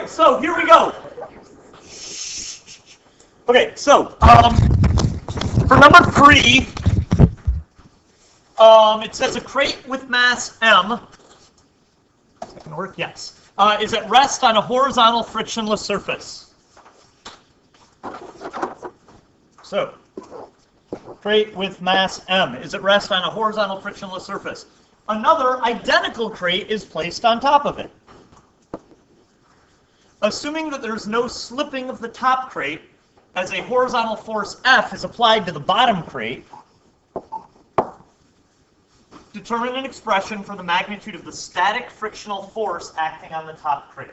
right, so here we go. Okay, so for number 3, it says a crate with mass M. Is that going to work? Yes. Is at rest on a horizontal frictionless surface. So, crate with mass M is at rest on a horizontal frictionless surface. Another identical crate is placed on top of it. Assuming that there's no slipping of the top crate, as a horizontal force F is applied to the bottom crate, determine an expression for the magnitude of the static frictional force acting on the top crate.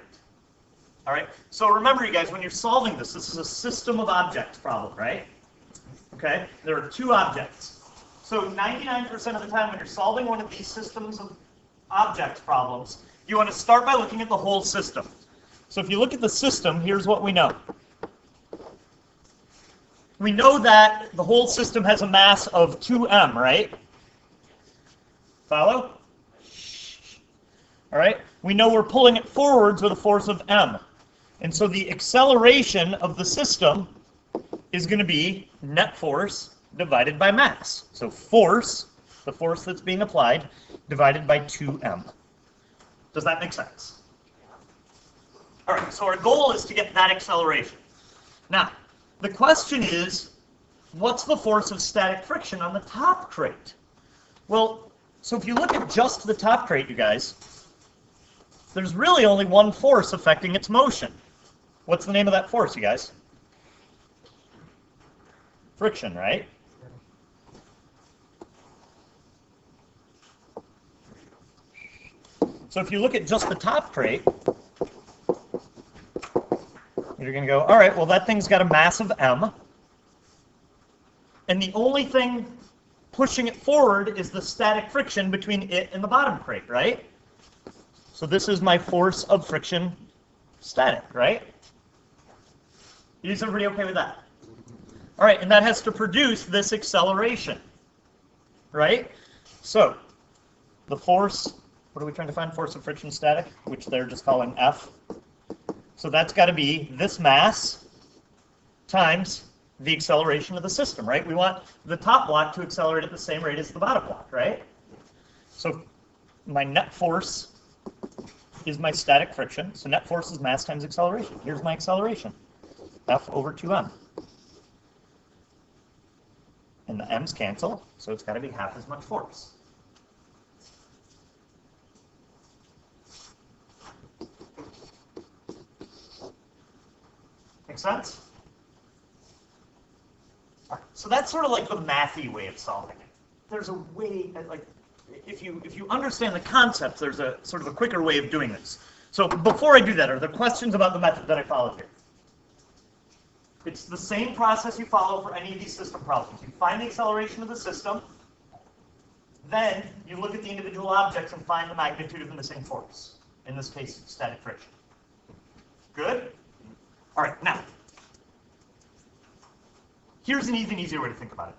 All right, so remember, you guys, when you're solving this, this is a system of objects problem, right? Okay, there are 2 objects. So 99% of the time when you're solving one of these systems of objects problems, you want to start by looking at the whole system. So if you look at the system, here's what we know. We know that the whole system has a mass of 2m, right? Follow? All right. We know we're pulling it forwards with a force of m. And so the acceleration of the system is going to be net force divided by mass. So force, the force that's being applied, divided by 2m. Does that make sense? All right, so our goal is to get that acceleration. Now, the question is, what's the force of static friction on the top crate? Well, so if you look at just the top crate, you guys, there's really only one force affecting its motion. What's the name of that force, you guys? Friction, right? So if you look at just the top crate, you're going to go, all right, well, that thing's got a mass of m. And the only thing pushing it forward is the static friction between it and the bottom crate, right? So this is my force of friction static, right? Is everybody okay with that? All right, and that has to produce this acceleration, right? So the force, what are we trying to find? Force of friction static, which they're just calling F. So that's got to be this mass times the acceleration of the system, right? We want the top block to accelerate at the same rate as the bottom block, right? So my net force is my static friction. So net force is mass times acceleration. Here's my acceleration, F over 2m. And the m's cancel, so it's got to be half as much force. Make sense? All right, so that's sort of like the mathy way of solving it. There's a way, like, if you understand the concepts, there's a sort of a quicker way of doing this. So before I do that, are there questions about the method that I followed here? It's the same process you follow for any of these system problems. You find the acceleration of the system, then you look at the individual objects and find the magnitude of the missing force. In this case, static friction. Good? All right, now, here's an even easier way to think about it.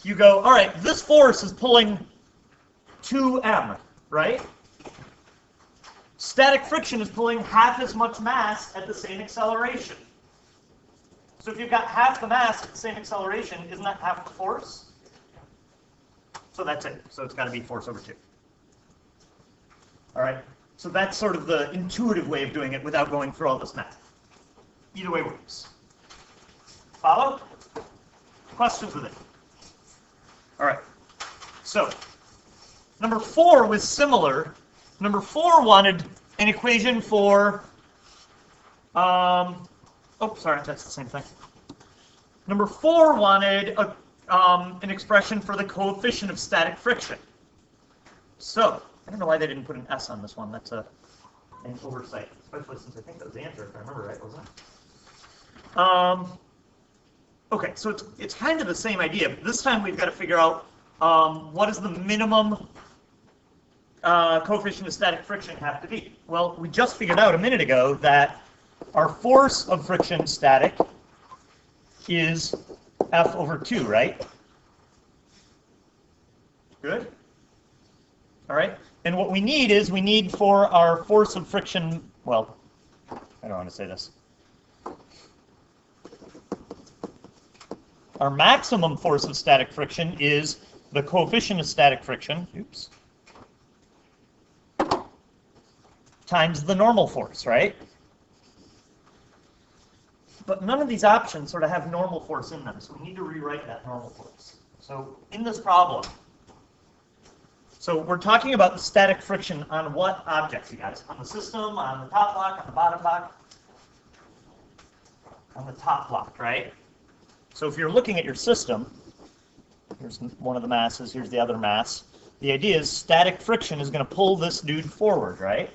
You go, all right, this force is pulling 2m, right? Static friction is pulling half as much mass at the same acceleration. So if you've got half the mass at the same acceleration, isn't that half the force? So that's it. So it's got to be force over 2. All right? So that's sort of the intuitive way of doing it without going through all this math. Either way works. Follow? Questions with it? All right. So number 4 was similar. Number 4 wanted an equation for, oh, sorry, that's the same thing. Number 4 wanted an expression for the coefficient of static friction. So I don't know why they didn't put an S on this one. That's an oversight, especially since I think that was the answer, if I remember right, wasn't it? Okay, so it's kind of the same idea, but this time we've got to figure out what does the minimum coefficient of static friction have to be? Well, we just figured out a minute ago that our force of friction static is F over 2, right? Good? All right. And what we need is we need for our force of friction, well, I don't want to say this. Our maximum force of static friction is the coefficient of static friction, oops, times the normal force, right? But none of these options sort of have normal force in them, so we need to rewrite that normal force. So in this problem, so we're talking about the static friction on what objects, you guys? On the system, on the top block, on the bottom block? On the top block, right? So if you're looking at your system, here's one of the masses, here's the other mass. The idea is static friction is going to pull this dude forward, right?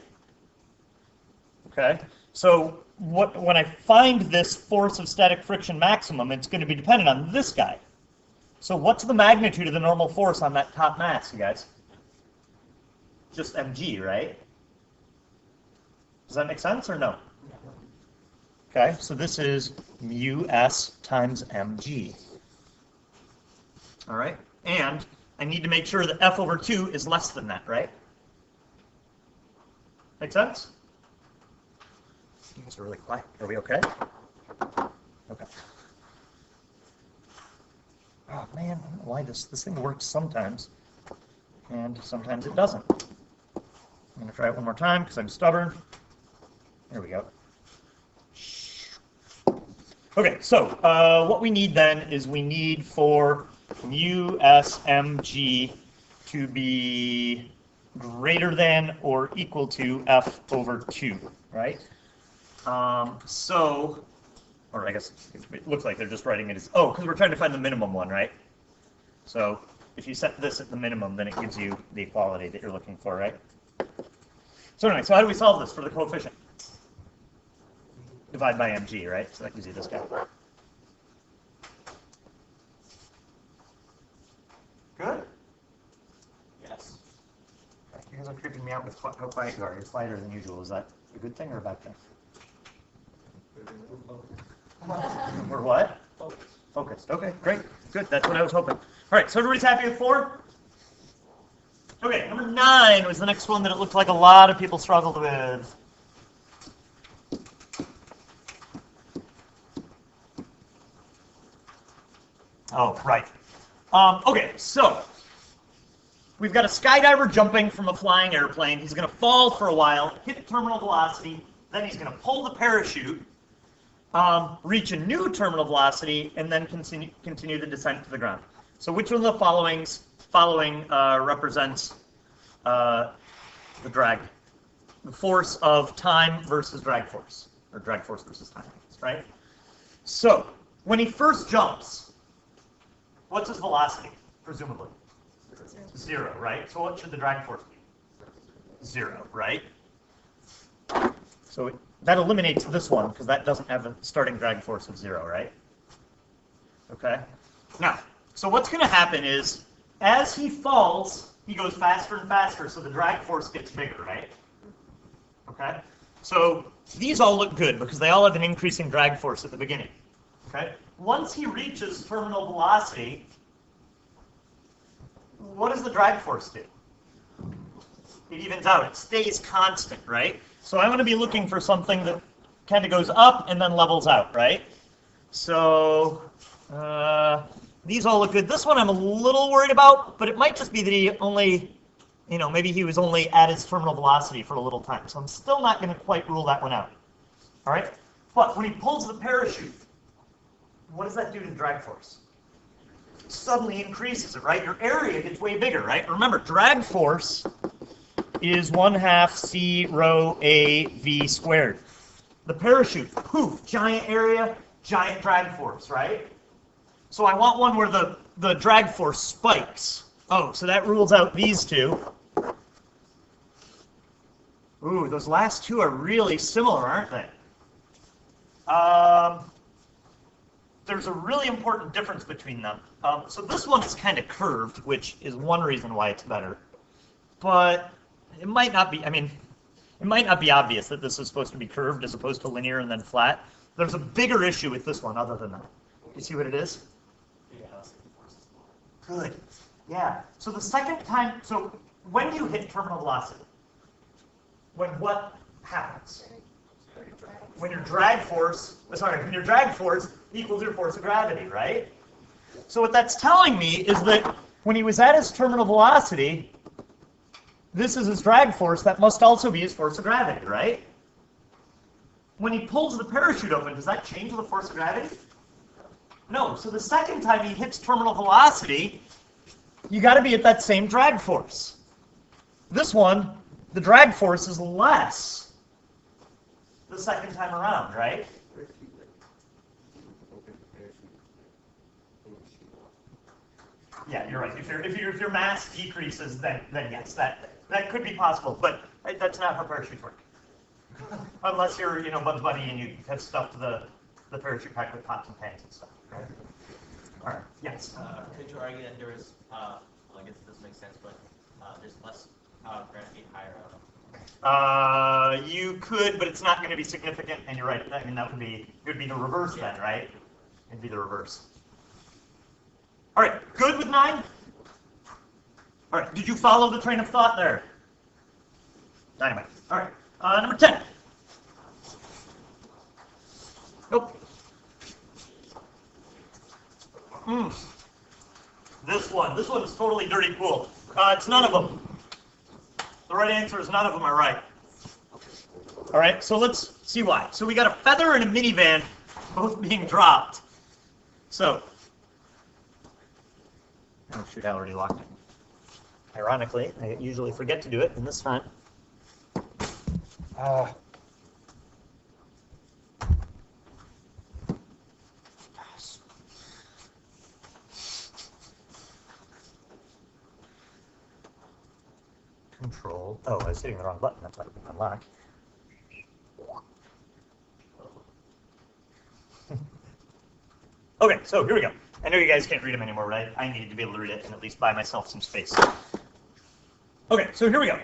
Okay? So when I find this force of static friction maximum, it's going to be dependent on this guy. So what's the magnitude of the normal force on that top mass, you guys? Just mg, right? Does that make sense or no? Okay, so this is mu s times mg. All right, and I need to make sure that f over 2 is less than that, right? Make sense? You guys are really quiet. Are we okay? Okay. Oh man, I don't know why this thing works sometimes, and sometimes it doesn't. I'm going to try it one more time because I'm stubborn. There we go. Okay, so what we need then is we need for mu s mg to be greater than or equal to f over 2, right? Or I guess it looks like they're just writing it as, oh, because we're trying to find the minimum one, right? So if you set this at the minimum, then it gives you the equality that you're looking for, right? So anyway, so how do we solve this for the coefficient? Divide by mg, right? So that gives you this guy. Good? Yes. You guys are creeping me out with how quiet you are. You're quieter than usual. Is that a good thing or a bad thing? We're what? Focused. Okay, great. Good. That's what I was hoping. All right, so everybody's happy with 4? Okay, number 9 was the next one that it looked like a lot of people struggled with. Oh, right. Okay, so we've got a skydiver jumping from a flying airplane. He's going to fall for a while, hit terminal velocity, then he's going to pull the parachute, reach a new terminal velocity, and then continue the descent to the ground. So which one of the following represents the drag, the force of time versus drag force, or drag force versus time, right? So when he first jumps, what's his velocity, presumably? 0, right? So what should the drag force be? 0, right? So that eliminates this one, because that doesn't have a starting drag force of 0, right? Okay? Now, so what's going to happen is, as he falls, he goes faster and faster, so the drag force gets bigger, right? Okay? So these all look good, because they all have an increasing drag force at the beginning. Okay? Once he reaches terminal velocity, what does the drag force do? It evens out. It stays constant, right? So I'm going to be looking for something that kind of goes up and then levels out, right? So these all look good. This one I'm a little worried about, but it might just be that he only, maybe he was only at his terminal velocity for a little time. So I'm still not going to quite rule that one out. All right? But when he pulls the parachute, what does that do to the drag force? It suddenly increases it, right? Your area gets way bigger, right? Remember, drag force is 1/2 c rho a v squared. The parachute, poof, giant area, giant drag force, right? So I want one where the drag force spikes. Oh, so that rules out these two. Ooh, those last two are really similar, aren't they? There's a really important difference between them. So this one is kind of curved, which is one reason why it's better. But it might not be, it might not be obvious that this is supposed to be curved as opposed to linear and then flat. There's a bigger issue with this one other than that. You see what it is? Good. Yeah. So the second time, so when you hit terminal velocity, when what happens? when your drag force equals your force of gravity, right? So what that's telling me is that when he was at his terminal velocity, this is his drag force, that must also be his force of gravity, right? When he pulls the parachute open, does that change the force of gravity? No, so the second time he hits terminal velocity, you got to be at that same drag force. This one, the drag force is less the second time around, right? Yeah, you're right. If your mass decreases, then yes, that could be possible, but that's not how parachutes work. Unless you're, Bugs Bunny and you have stuffed the parachute pack with pots and pans and stuff, right? All right. Yes. Could you argue that there is, well, I guess this makes sense, but there's less gravity higher up? You could, but it's not going to be significant, and you're right. I mean, it would be the reverse then, right? It'd be the reverse. All right, good with 9? All right, did you follow the train of thought there? Dynamite. All right, number 10. Nope. This one is totally dirty pool. It's none of them. The right answer is none of them are right. All right, so let's see why. So we got a feather and a minivan both being dropped. So, oh shoot, I already locked it. Ironically, I usually forget to do it, and this time. Control. Oh, I was hitting the wrong button. That's why it didn't unlock. Okay, so here we go. I know you guys can't read them anymore, right? I needed to be able to read it and at least buy myself some space. Okay, so here we go.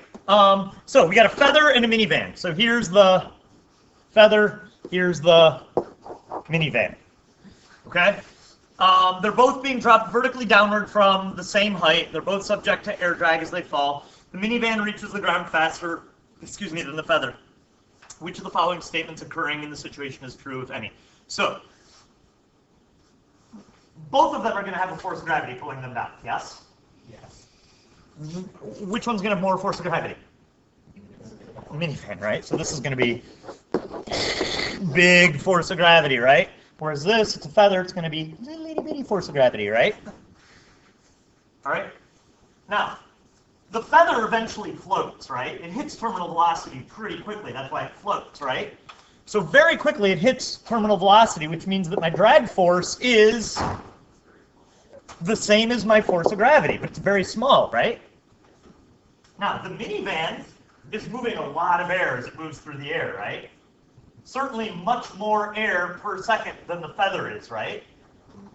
So we got a feather and a minivan. So here's the feather, here's the minivan. Okay? They're both being dropped vertically downward from the same height. They're both subject to air drag as they fall. The minivan reaches the ground faster, than the feather. Which of the following statements occurring in the situation is true, if any? So, both of them are going to have a force of gravity pulling them down, yes? Yes. Which one's going to have more force of gravity? Minivan, right? So this is going to be big force of gravity, right? Whereas this, it's a feather, it's going to be little itty bitty force of gravity, right? All right? Now, the feather eventually floats, right? It hits terminal velocity pretty quickly. That's why it floats, right? So very quickly it hits terminal velocity, which means that my drag force is the same as my force of gravity, but it's very small, right? Now, the minivan is moving a lot of air as it moves through the air, right? Certainly much more air per second than the feather is, right?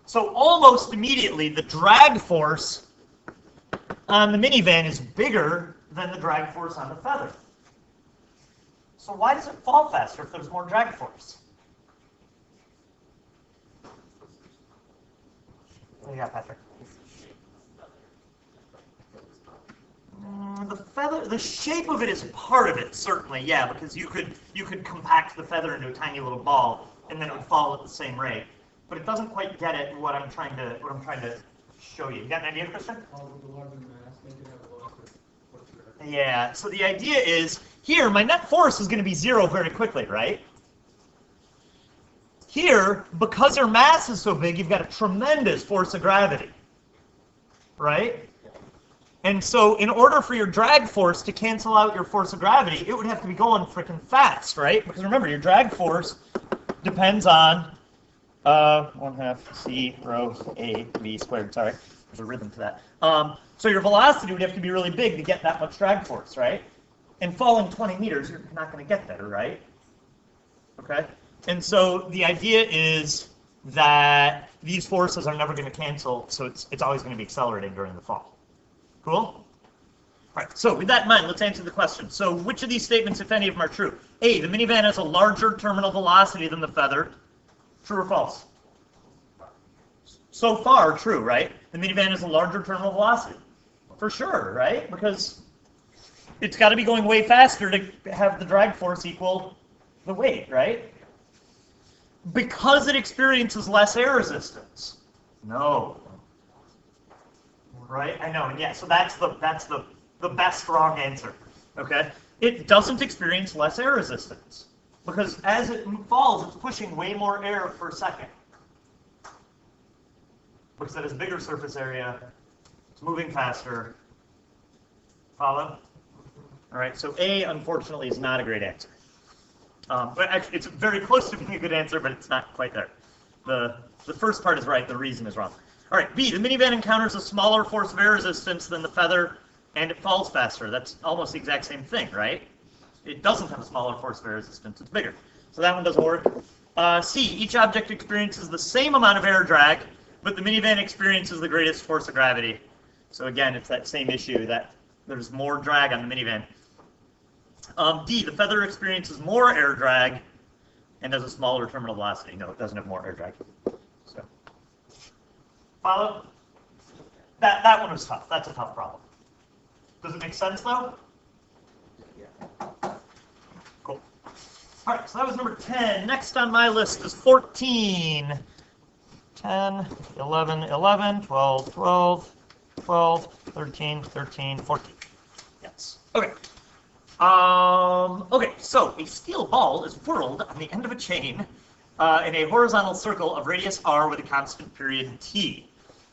So almost immediately, the drag force on the minivan is bigger than the drag force on the feather. So why does it fall faster if there's more drag force? What do you got, Patrick? The feather, the shape of it is part of it, certainly, yeah, because you could compact the feather into a tiny little ball, and then it would fall at the same rate. But it doesn't quite get at what I'm trying to show you. You got an idea, Kristen? Yeah. So the idea is here, my net force is going to be 0 very quickly, right? Here, because your mass is so big, you've got a tremendous force of gravity, right? And so in order for your drag force to cancel out your force of gravity, it would have to be going freaking fast, right? Because remember, your drag force depends on 1/2 c rho a v squared. Sorry, there's a rhythm to that. So your velocity would have to be really big to get that much drag force, right? And falling 20 meters, you're not going to get there, right? Okay? And so the idea is that these forces are never going to cancel, so it's always going to be accelerating during the fall. Cool? All right, so with that in mind, let's answer the question. So which of these statements, if any of them, are true? A, the minivan has a larger terminal velocity than the feather. True or false? So far, true, right? The minivan has a larger terminal velocity. For sure, right? Because it's got to be going way faster to have the drag force equal the weight, right? Because it experiences less air resistance. No. Right? I know, and yeah, so that's the best wrong answer. Okay? It doesn't experience less air resistance. Because as it falls, it's pushing way more air per second. Because it has bigger surface area, it's moving faster. Follow? All right, so A, unfortunately, is not a great answer. But actually, it's very close to being a good answer, but it's not quite there. The first part is right, the reason is wrong. All right, B, the minivan encounters a smaller force of air resistance than the feather, and it falls faster. That's almost the exact same thing, right? It doesn't have a smaller force of air resistance, it's bigger. So that one doesn't work. C, each object experiences the same amount of air drag, but the minivan experiences the greatest force of gravity. So again, it's that same issue that there's more drag on the minivan. D, the feather experiences more air drag and has a smaller terminal velocity. No, it doesn't have more air drag. So, follow? That one was tough. That's a tough problem. Does it make sense, though? Yeah. Cool. All right, so that was number 10. Next on my list is 14. 10, 11, 11, 12, 12, 12, 13, 13, 14. Yes. Okay. Okay, so a steel ball is whirled on the end of a chain in a horizontal circle of radius r with a constant period t.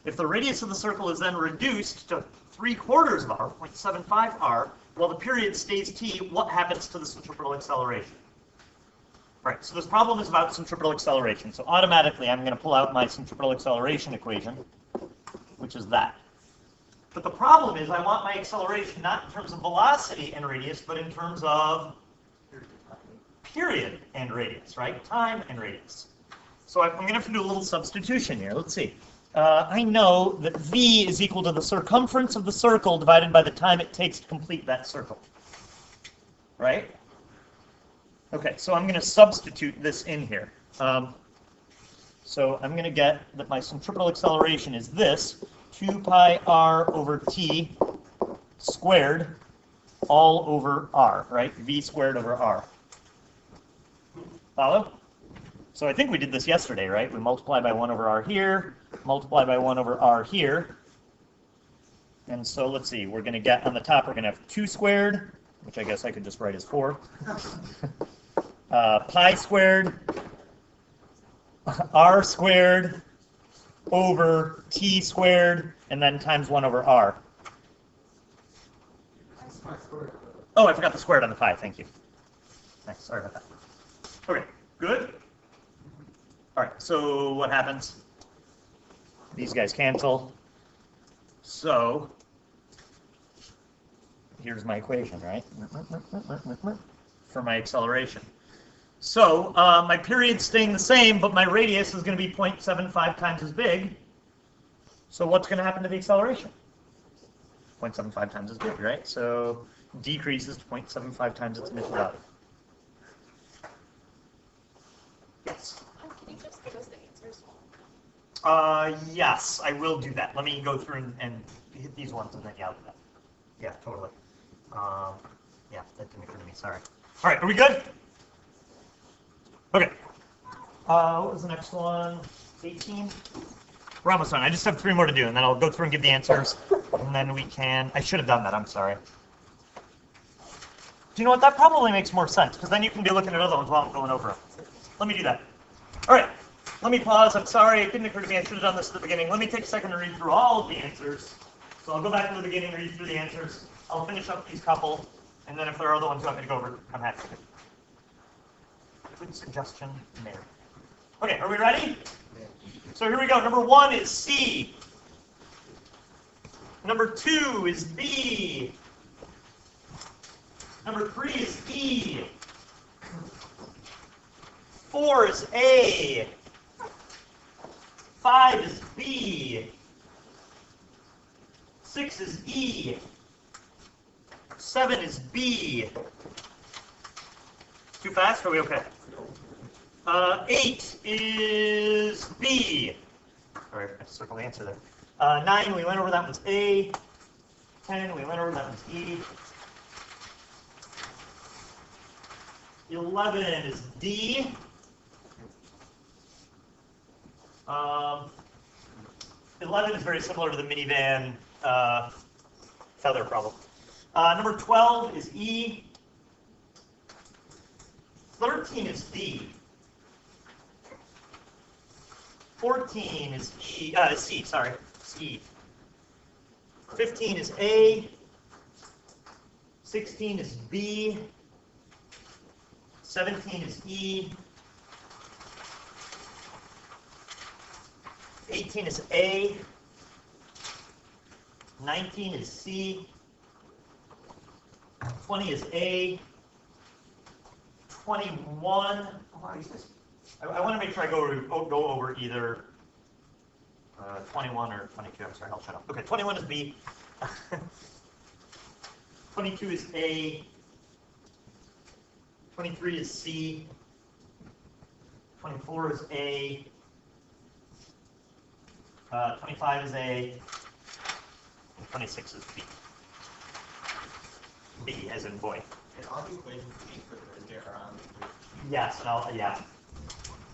If the radius of the circle is then reduced to 3/4 of r, 0.75 r, while the period stays t, what happens to the centripetal acceleration? Right, so this problem is about centripetal acceleration. So automatically I'm going to pull out my centripetal acceleration equation, which is that. But the problem is I want my acceleration not in terms of velocity and radius, but in terms of period and radius, right? Time and radius. So I'm going to have to do a little substitution here. Let's see. I know that v is equal to the circumference of the circle divided by the time it takes to complete that circle. Right? Okay, so I'm going to substitute this in here. So I'm going to get that my centripetal acceleration is this, 2 pi r over t squared all over r, right? V squared over r. Follow? So I think we did this yesterday, right? We multiply by 1 over r here, multiply by 1 over r here. And so let's see, we're going to get on the top, we're going to have 2 squared, which I guess I could just write as 4. Pi squared, r squared, over t squared, and then times 1 over r. Oh, I forgot the squared on the pi. Thank you. Thanks. Sorry about that. Okay, good. All right, so what happens? These guys cancel. So here's my equation, right? For my acceleration. So my period's staying the same, but my radius is going to be 0.75 times as big. So what's going to happen to the acceleration? 0.75 times as big, right? So decreases to 0.75 times its initial value. Yes? Can you just give us the answers? Yes, I will do that. Let me go through and hit these ones and then yeah, I'll do that. Yeah, totally. Yeah, that didn't occur to me. Sorry. All right, are we good? Okay. What was the next one? 18? We're almost done. I just have 3 more to do, and then I'll go through and give the answers, and then we can... I should have done that. I'm sorry. Do you know what? That probably makes more sense, because then you can be looking at other ones while I'm going over them. Let me do that. All right. Let me pause. I'm sorry. It didn't occur to me. I should have done this at the beginning. Let me take a second to read through all of the answers. So I'll go back to the beginning, read through the answers. I'll finish up these couple, and then if there are other ones you want me to go over, I'm happy to. Good suggestion, Mary. Okay, are we ready? So here we go. Number 1 is C. Number 2 is B. Number 3 is E. 4 is A. 5 is B. 6 is E. 7 is B. Too fast? Are we okay? 8 is B. Sorry, I circled the answer there. 9, we went over, that one's A. 10, we went over, that one's E. 11 is D. 11 is very similar to the minivan feather problem. Number 12 is E. 13 is D. 14 is C, sorry, it's E. 15 is A. 16 is B. 17 is E. 18 is A. 19 is C. 20 is A. 21. I want to make sure I go over either 21 or 22. I'm sorry, I'll shut up. Okay, 21 is B. 22 is A. 23 is C. 24 is A. 25 is A. And 26 is B. B as in boy. And all the equations B for the there are on the Yes, and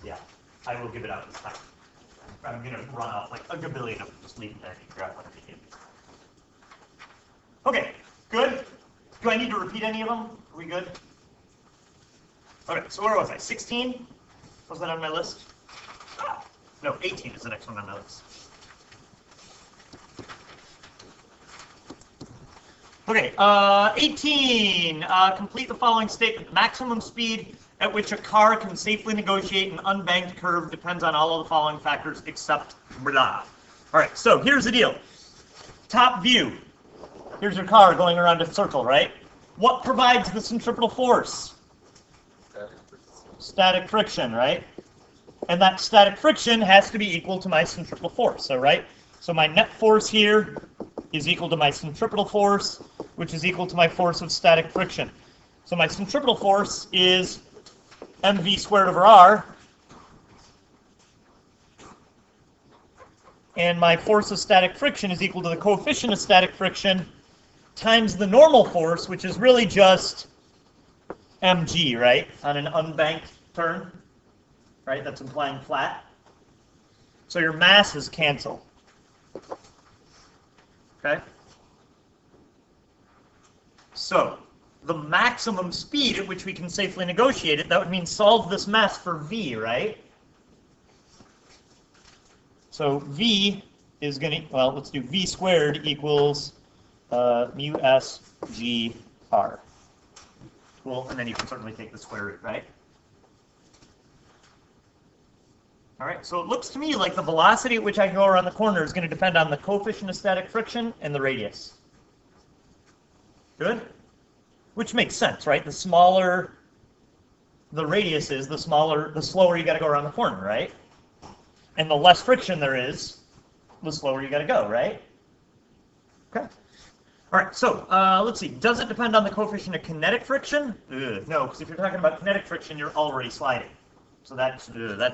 yeah, I will give it out this time. I'm going to run off like a gabillion of them. Just leave it there and figure out what to do. Okay, good. Do I need to repeat any of them? Are we good? Okay, so where was I? 16? Was that on my list? No, 18 is the next one on my list. Okay, 18. Complete the following statement. Maximum speed at which a car can safely negotiate an unbanked curve depends on all of the following factors except blah. All right, so here's the deal. Top view. Here's your car going around a circle, right? What provides the centripetal force? Static friction, right? And that static friction has to be equal to my centripetal force, so right? So my net force here is equal to my centripetal force, which is equal to my force of static friction. So my centripetal force is mv squared over r, and my force of static friction is equal to the coefficient of static friction times the normal force, which is really just mg, right, on an unbanked turn, right? That's implying flat. So your masses cancel. Okay? So the maximum speed at which we can safely negotiate it, that would mean solve this mess for v, right? So v is going to, well, let's do v squared equals mu s g r. Cool, and then you can certainly take the square root, right? All right, so it looks to me like the velocity at which I can go around the corner is going to depend on the coefficient of static friction and the radius. Good? Which makes sense, right? The smaller the radius is, the slower you got to go around the corner, right? And the less friction there is, the slower you got to go, right? Okay. All right, so let's see. Does it depend on the coefficient of kinetic friction? No, because if you're talking about kinetic friction, you're already sliding. So that's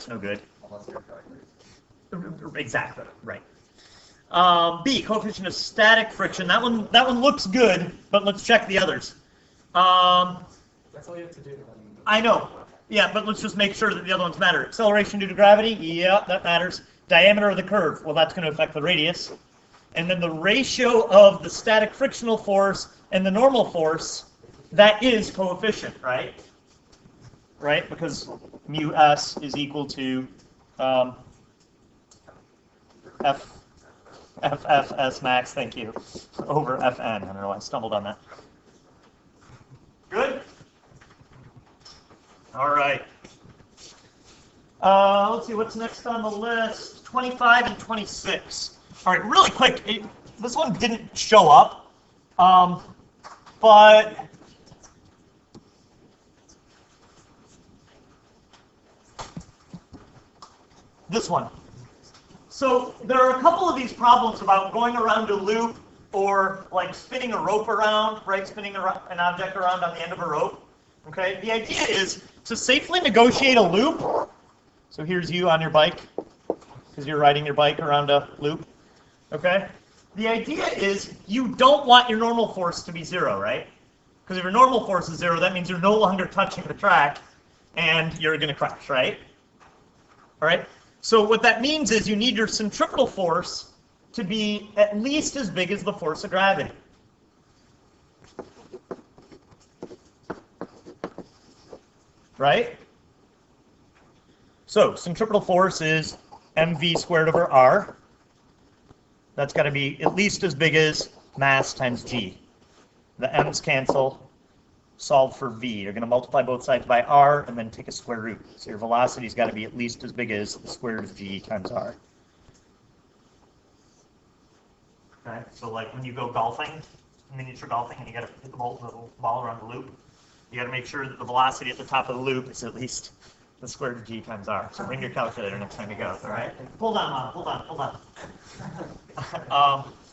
no good. Exactly, right. B, coefficient of static friction. That one looks good, but let's check the others. That's all you have to do. I know. Yeah, but let's just make sure that the other ones matter. Acceleration due to gravity? Yeah, that matters. Diameter of the curve? Well, that's going to affect the radius. And then the ratio of the static frictional force and the normal force, that is coefficient, right? Right? Because mu s is equal to s max, thank you, over Fn. I don't know why I stumbled on that. Good? All right. Let's see, what's next on the list? 25 and 26. All right, really quick. This one didn't show up, but this one. So there are a couple of these problems about going around a loop or like spinning a rope around, right? Spinning an object around on the end of a rope. Okay. The idea is to safely negotiate a loop. So here's you on your bike because you're riding your bike around a loop. Okay. The idea is you don't want your normal force to be zero, right? Because if your normal force is 0, that means you're no longer touching the track, and you're going to crash, right? All right? So what that means is you need your centripetal force to be at least as big as the force of gravity. Right? So centripetal force is mv squared over r. That's got to be at least as big as mass times g. The m's cancel, solve for v. You're going to multiply both sides by r and then take a square root. So your velocity's got to be at least as big as the square root of g times r. Okay, so like when you go golfing, miniature golfing, and you got to hit the ball around the loop, you got to make sure that the velocity at the top of the loop is at least the square root of g times r. So bring your calculator next time you go, all right? Hold on, Mom, hold on.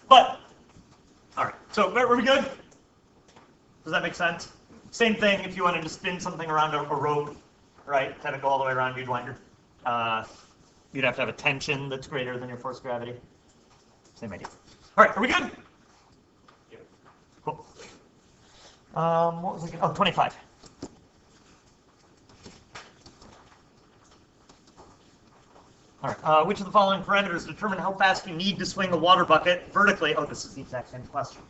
But, all right, so are we good? Does that make sense? Same thing if you wanted to spin something around a rope, right? Have it go all the way around, you'd have to have a tension that's greater than your force of gravity. Same idea. All right, are we good? Yep. Cool. What was I? Oh, 25. All right. Which of the following parameters determine how fast you need to swing a water bucket vertically? Oh, this is the exact same question,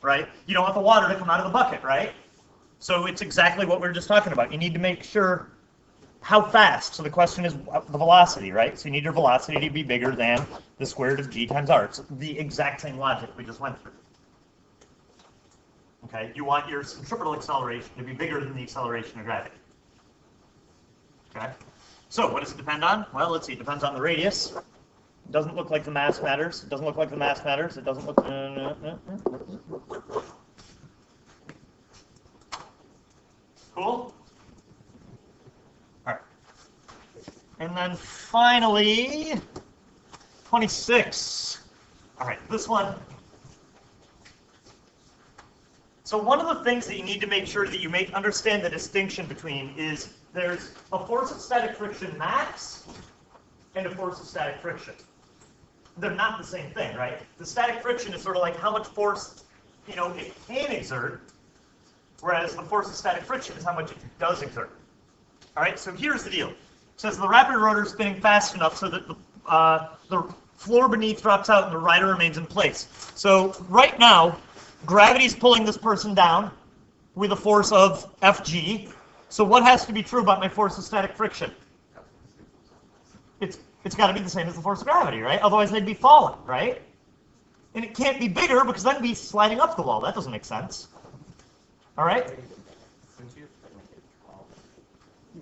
right? You don't want the water to come out of the bucket, right? So it's exactly what we were just talking about. You need to make sure how fast. So the question is the velocity, right? So you need your velocity to be bigger than the square root of g times r. It's the exact same logic we just went through. Okay, you want your centripetal acceleration to be bigger than the acceleration of gravity. Okay, so what does it depend on? Well, let's see, it depends on the radius. It doesn't look like the mass matters. It doesn't look like the mass matters. It doesn't look... Cool? All right. And then finally, 26. All right, this one. So one of the things that you need to make sure that you understand the distinction between is there's a force of static friction max and a force of static friction. They're not the same thing, right? The static friction is sort of like how much force, it can exert, whereas the force of static friction is how much it does exert. All right, so here's the deal. It says the rapid rotor is spinning fast enough so that the floor beneath drops out and the rider remains in place. So right now, gravity's pulling this person down with a force of Fg. So what has to be true about my force of static friction? It's got to be the same as the force of gravity, right? Otherwise they'd be falling, right? And it can't be bigger because then it'd be sliding up the wall. That doesn't make sense. All right?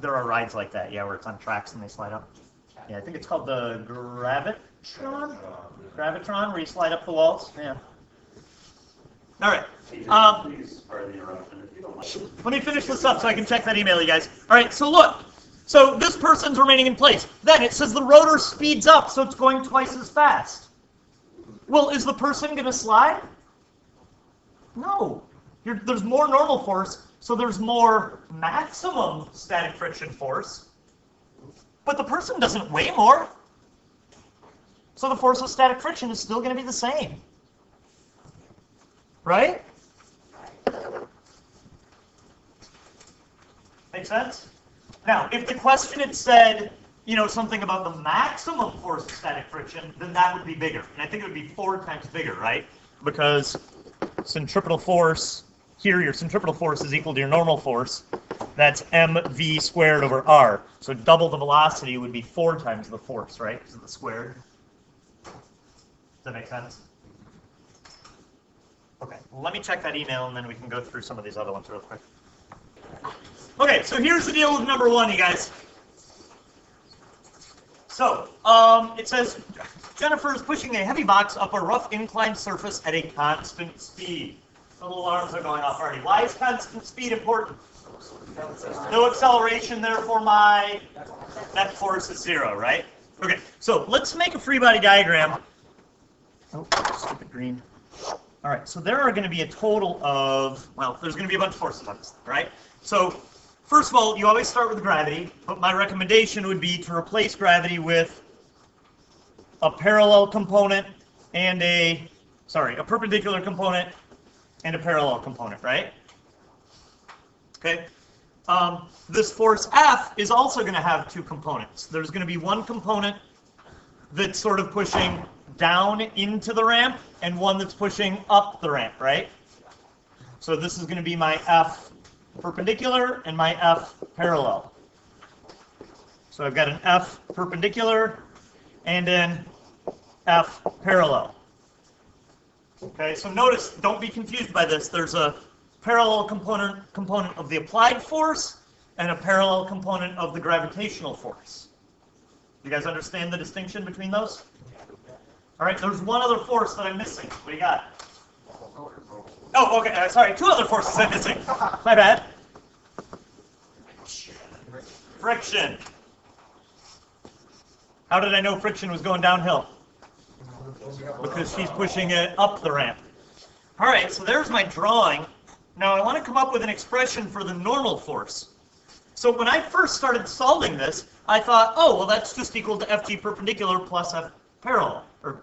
There are rides like that, yeah, where it's on tracks and they slide up. Yeah, I think it's called the Gravitron? Gravitron, where you slide up the walls. Yeah. All right. Let me finish this up so I can check that email, you guys. All right, so look. So this person's remaining in place. Then it says the rotor speeds up, so it's going twice as fast. Well, is the person going to slide? No. There's more normal force, so there's more maximum static friction force. But the person doesn't weigh more. So the force of static friction is still going to be the same. Right? Make sense? Now, if the question had said, something about the maximum force of static friction, then that would be bigger. And I think it would be 4 times bigger, right? Because centripetal force, here your centripetal force is equal to your normal force. That's mv squared over r. So double the velocity would be 4 times the force, right? Because of the squared. Does that make sense? Okay, well, let me check that email and then we can go through some of these other ones real quick. Okay, so here's the deal with number 1, you guys. So, it says, Jennifer is pushing a heavy box up a rough inclined surface at a constant speed. The little alarms are going off already. Why is constant speed important? No acceleration, therefore my net force is 0, right? Okay, so let's make a free body diagram. Oh, stupid green. All right, so there are going to be a total of, there's going to be a bunch of forces on this, right? So, first of all, you always start with gravity, but my recommendation would be to replace gravity with a parallel component and a perpendicular component and a parallel component, right? Okay. This force F is also going to have two components. There's going to be one component that's sort of pushing down into the ramp and one that's pushing up the ramp, right? So this is going to be my F perpendicular and my F parallel. So I've got an F perpendicular and an F parallel. Okay, so notice, don't be confused by this. There's a parallel component of the applied force and a parallel component of the gravitational force. You guys understand the distinction between those? All right, there's one other force that I'm missing. What do you got? Oh, okay, sorry, two other forces I'm missing. My bad. Friction. How did I know friction was going downhill? Because she's pushing it up the ramp. All right, so there's my drawing. Now I want to come up with an expression for the normal force. So when I first started solving this, I thought, oh, well, that's just equal to FG perpendicular plus F parallel. Or,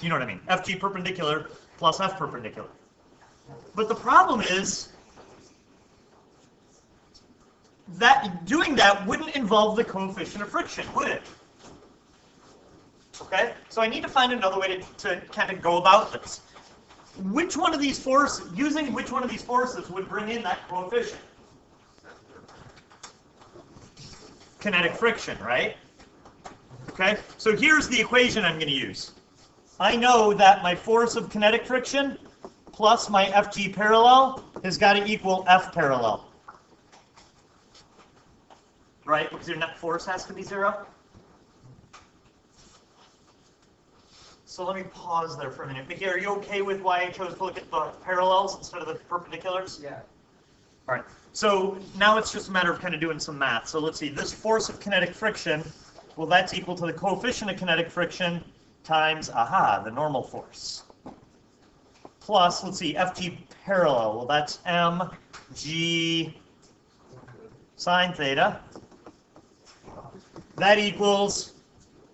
you know what I mean? FG perpendicular plus F perpendicular. But the problem is that doing that wouldn't involve the coefficient of friction, would it? Okay, so I need to find another way to kind of go about this. Which one of these forces, using which one of these forces would bring in that coefficient? Kinetic friction, right? Okay, so here's the equation I'm going to use. I know that my force of kinetic friction plus my FG parallel has got to equal F parallel. Right, because your net force has to be 0. So let me pause there for a minute. Mickey, are you okay with why I chose to look at the parallels instead of the perpendiculars? Yeah. All right. So now it's just a matter of kind of doing some math. So let's see. This force of kinetic friction, well, that's equal to the coefficient of kinetic friction times, the normal force. Plus, let's see, FG parallel. Well, that's mg sine theta. That equals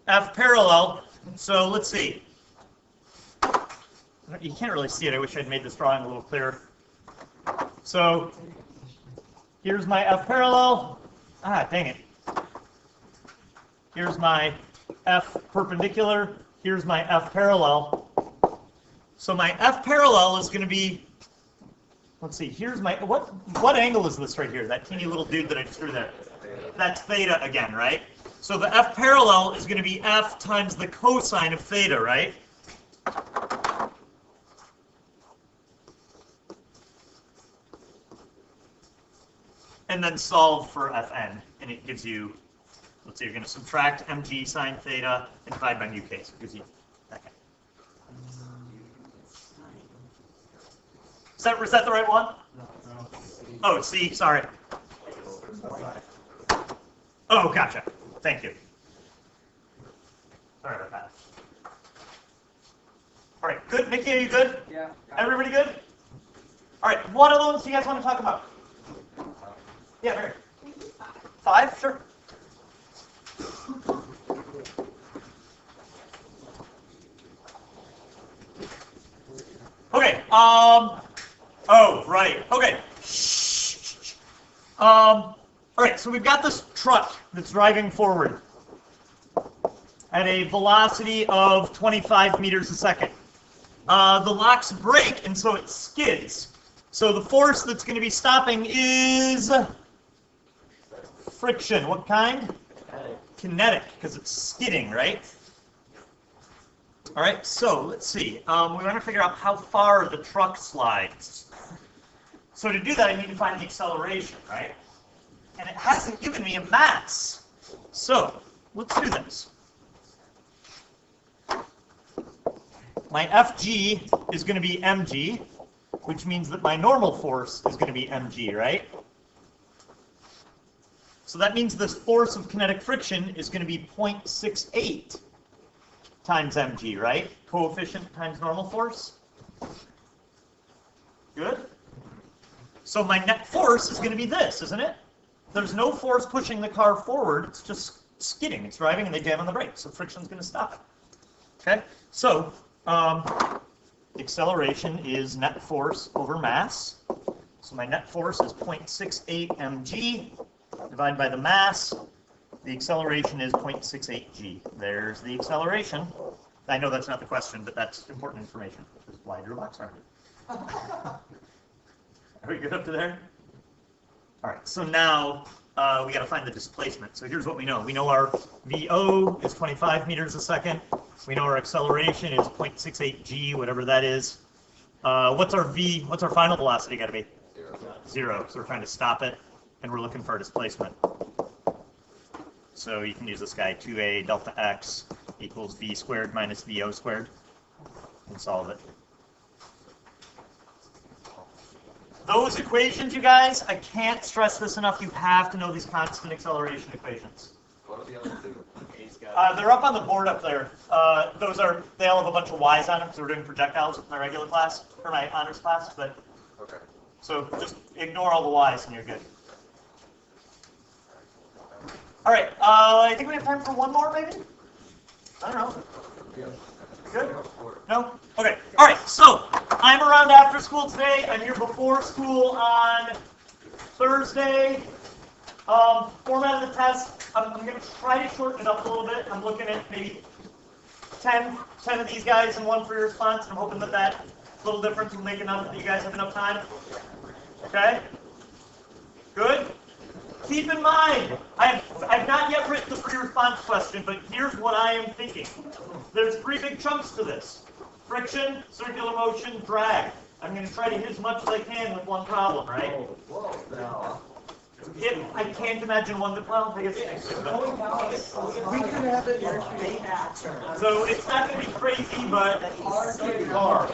F parallel. So let's see. You can't really see it. I wish I'd made this drawing a little clearer. So here's my F parallel. Dang it. Here's my F perpendicular. Here's my F parallel. So my F parallel is going to be, let's see, here's my, what angle is this right here? That teeny little dude that I drew there. That's theta again, right? So the F parallel is going to be F times the cosine of theta, right? And then solve for Fn, and it gives you, let's say you're going to subtract mg sine theta and divide by mu k, so it gives you that guy. Is that the right one? Oh, C, sorry. Oh, gotcha. Thank you. Sorry about that. All right, good. Mickey, are you good? Yeah. Everybody good? All right, what other ones do you guys want to talk about? Yeah, Mary. 5? Sure. Okay. Oh, right. Okay. All right, so we've got this truck that's driving forward at a velocity of 25 meters a second. The locks break, and so it skids. So the force that's going to be stopping is friction. What kind? Kinetic, because it's skidding, right? All right, so let's see. We want to figure out how far the truck slides. So to do that, I need to find the acceleration, right? And it hasn't given me a mass. So let's do this. My Fg is going to be mg, which means that my normal force is going to be mg, right? So that means this force of kinetic friction is going to be 0.68 times mg, right? Coefficient times normal force. Good? So my net force is going to be this, isn't it? There's no force pushing the car forward. It's just skidding. It's driving and they jam on the brakes. So friction's going to stop it. Okay? So acceleration is net force over mass. So my net force is 0.68 mg divided by the mass. The acceleration is 0.68 g. There's the acceleration. I know that's not the question, but that's important information. Just why drew a box around it. Are we good up to there? All right, so now we got to find the displacement. So here's what we know. We know our VO is 25 meters a second. We know our acceleration is 0.68 g, whatever that is. What's our V? What's our final velocity got to be? 0. So we're trying to stop it, and we're looking for a displacement. So you can use this guy, 2a delta x equals v squared minus vo squared, and solve it. Those equations, you guys, I can't stress this enough. You have to know these constant acceleration equations. What are the other two? They're up on the board up there. They all have a bunch of y's on them because we're doing projectiles with my regular class, or my honors class, but Okay. so just ignore all the y's and you're good. All right, I think we have time for one more, maybe? I don't know. Good? No? Okay. All right, so I'm around after school today. I'm here before school on Thursday. Format of the test, I'm going to try to shorten it up a little bit. I'm looking at maybe 10 of these guys and one for your response. I'm hoping that that little difference will make enough that you guys have enough time. Okay? Good? Keep in mind, I've not yet written the pre-response question, but here's what I am thinking. There's 3 big chunks to this. Friction, circular motion, drag. I'm going to try to hit as much as I can with one problem, right? I can't imagine one that, well, I guess We can have it your main actor. so it's not going to be crazy, but hard.